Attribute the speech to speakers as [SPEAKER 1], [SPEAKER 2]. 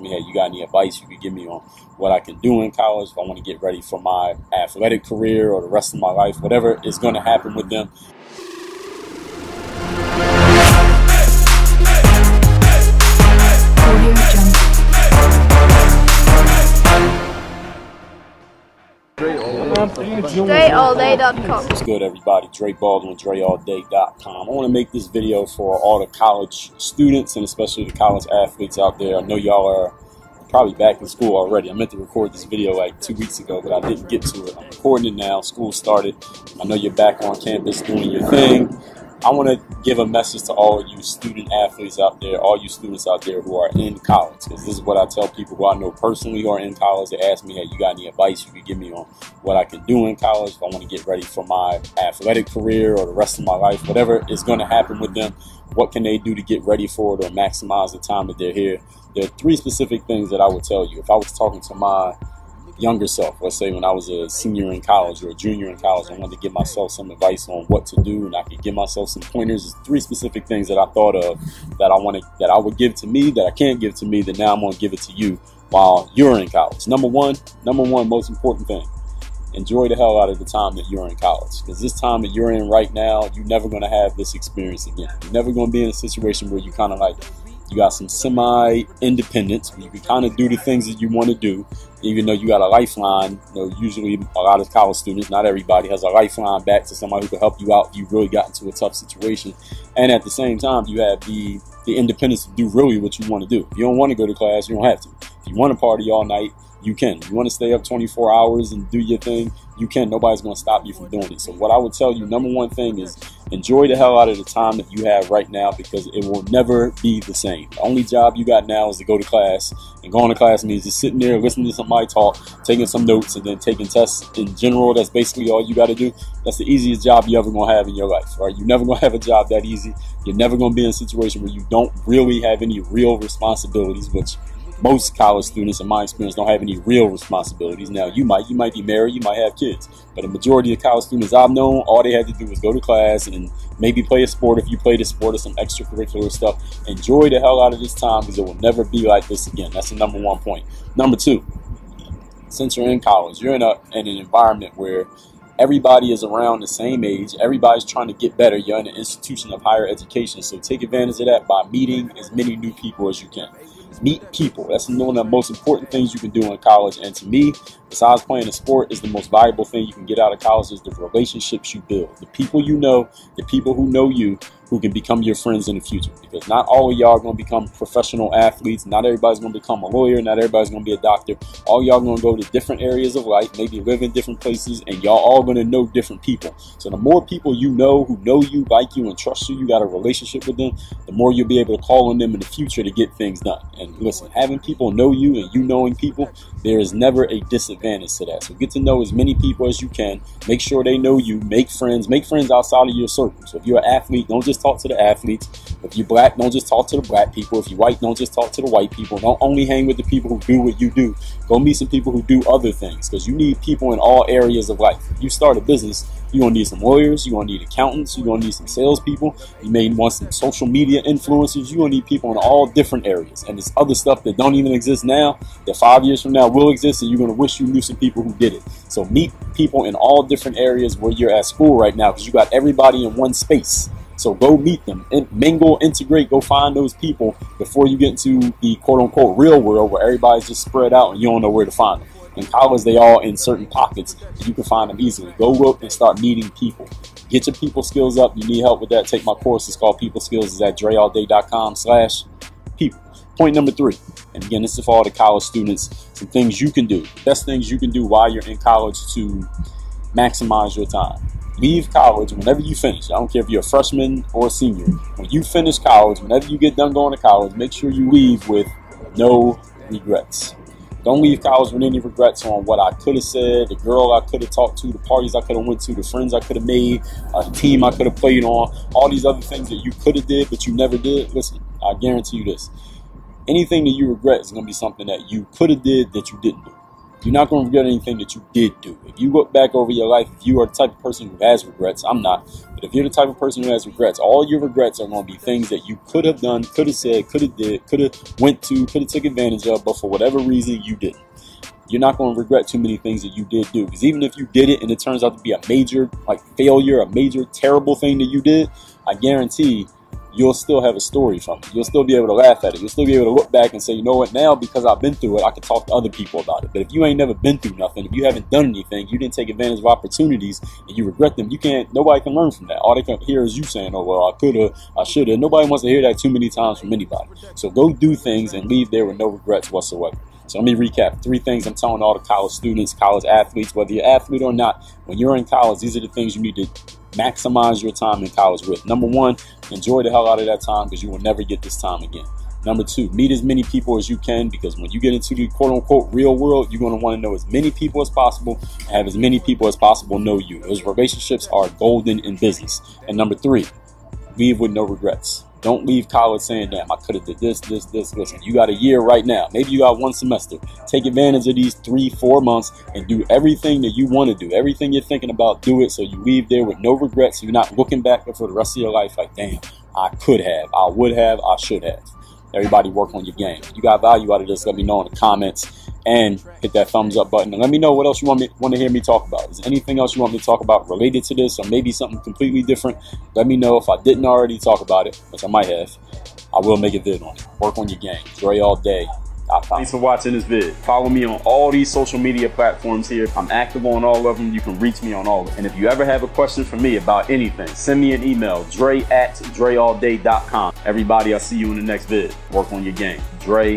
[SPEAKER 1] Me, hey, you got any advice you could give me on what I can do in college if I want to get ready for my athletic career or the rest of my life, whatever is going to happen with them.
[SPEAKER 2] DreAllDay.com.
[SPEAKER 1] What's good, everybody? Dre Baldwin, DreAllDay.com. I want to make this video for all the college students and especially the college athletes out there. I know y'all are probably back in school already. I meant to record this video like 2 weeks ago, but I didn't get to it. I'm recording it now. School started. I know you're back on campus doing your thing. I want to give a message to all you student athletes out there, all you students out there who are in college, because this is what I tell people who I know personally who are in college. They ask me, hey, you got any advice you could give me on what I can do in college if I want to get ready for my athletic career or the rest of my life, whatever is going to happen with them. What can they do to get ready for it or maximize the time that they're here? There are 3 specific things that I would tell you. If I was talking to my younger self, let's say when I was a senior in college or a junior in college, I wanted to give myself some advice on what to do, and I could give myself some pointers. There's 3 specific things that I thought of that I would give to me, that I can't give to me, that now I'm going to give it to you while you're in college. Number one, most important thing. Enjoy the hell out of the time that you're in college, because this time that you're in right now, you're never going to have this experience again. You're never going to be in a situation where you kind of like, you got some semi-independence, where you can kind of do the things that you want to do, even though you got a lifeline. You know, usually a lot of college students, not everybody, has a lifeline back to somebody who can help you out if you really got into a tough situation. And at the same time, you have the independence to do really what you want to do. If you don't want to go to class, you don't have to. If you want to party all night, you can. If you want to stay up 24 hours and do your thing, you can. Nobody's going to stop you from doing it. So what I would tell you, number one thing is enjoy the hell out of the time that you have right now, because it will never be the same. The only job you got now is to go to class, and going to class means just sitting there, listening to somebody talk, taking some notes, and then taking tests in general. That's basically all you got to do. That's the easiest job you ever going to have in your life, right? You're never going to have a job that easy. You're never going to be in a situation where you don't really have any real responsibilities, which most college students, in my experience, don't have any real responsibilities. Now, you might be married, you might have kids, but a majority of college students I've known, all they had to do was go to class and maybe play a sport if you played a sport or some extracurricular stuff. Enjoy the hell out of this time, because it will never be like this again. That's the number one point. Number 2, since you're in college, you're in an environment where everybody is around the same age. Everybody's trying to get better. You're in an institution of higher education, so take advantage of that by meeting as many new people as you can. Meet people. That's one of the most important things you can do in college. And to me, besides playing a sport, is the most valuable thing you can get out of college is the relationships you build. The people you know, the people who know you, who can become your friends in the future. Because not all of y'all are going to become professional athletes. Not everybody's going to become a lawyer. Not everybody's going to be a doctor. All y'all going to go to different areas of life, maybe live in different places, and y'all all going to know different people. So the more people you know who know you, like you, and trust you, you got a relationship with them, the more you'll be able to call on them in the future to get things done. And listen, having people know you and you knowing people, there is never a disadvantage to that. So get to know as many people as you can. Make sure they know you. Make friends outside of your circle. So if you're an athlete, don't just talk to the athletes. If you're black, don't just talk to the black people. If you're white, don't just talk to the white people. Don't only hang with the people who do what you do. Go meet some people who do other things, because you need people in all areas of life. If you start a business, you're going to need some lawyers, you're going to need accountants, you're going to need some salespeople, you may want some social media influencers, you're going to need people in all different areas. And there's other stuff that don't even exist now, that 5 years from now will exist, and you're going to wish you knew some people who did it. So meet people in all different areas where you're at school right now, because you got everybody in one space. So go meet them, mingle, integrate, go find those people before you get into the quote-unquote real world where everybody's just spread out and you don't know where to find them. In college, they all in certain pockets, and you can find them easily. Go look and start meeting people. Get your people skills up. You need help with that, take my course. It's called People Skills. It's at DreAllDay.com/people. Point number 3, and again, this is for all the college students, some things you can do. Best things you can do while you're in college to maximize your time. Leave college whenever you finish. I don't care if you're a freshman or a senior. When you finish college, whenever you get done going to college, make sure you leave with no regrets. Don't leave college with any regrets on what I could have said, the girl I could have talked to, the parties I could have went to, the friends I could have made, a team I could have played on, all these other things that you could have did but you never did. Listen, I guarantee you this. Anything that you regret is going to be something that you could have did that you didn't do. You're not going to regret anything that you did do. If you look back over your life, if you are the type of person who has regrets, I'm not, but if you're the type of person who has regrets, all your regrets are going to be things that you could have done, could have said, could have did, could have went to, could have took advantage of, but for whatever reason you didn't. You're not going to regret too many things that you did do, because even if you did it and it turns out to be a major failure, a major terrible thing that you did, I guarantee you'll still have a story from it. You'll still be able to laugh at it. You'll still be able to look back and say, you know what, now because I've been through it, I can talk to other people about it. But if you ain't never been through nothing, if you haven't done anything, you didn't take advantage of opportunities, and you regret them, nobody can learn from that. All they can hear is you saying, oh, well, I could have, I should have. Nobody wants to hear that too many times from anybody. So go do things and leave there with no regrets whatsoever. So let me recap 3 things I'm telling all the college students, college athletes, whether you're an athlete or not. When you're in college, these are the things you need to maximize your time in college with. Number 1, enjoy the hell out of that time, because you will never get this time again. Number 2, meet as many people as you can, because when you get into the quote-unquote real world, you're going to want to know as many people as possible and have as many people as possible know you. Those relationships are golden in business. And number 3, leave with no regrets. Don't leave college saying, damn, I could have did this. Listen, you got a year right now. Maybe you got 1 semester. Take advantage of these 3-4 months and do everything that you want to do. Everything you're thinking about, do it, so you leave there with no regrets. So you're not looking back for the rest of your life like, damn, I could have, I would have, I should have. Everybody work on your game. If you got value out of this, let me know in the comments, and hit that thumbs up button. And let me know what else you want to hear me talk about. Is there anything else you want me to talk about related to this, or maybe something completely different? Let me know. If I didn't already talk about it, which I might have, I will make a vid on it. Work on your game. Dre all day. Thanks for watching this vid. Follow me on all these social media platforms here. I'm active on all of them. You can reach me on all of them. And if you ever have a question for me about anything, send me an email, dre@dreallday.com. Everybody, I'll see you in the next vid. Work on your game. Dre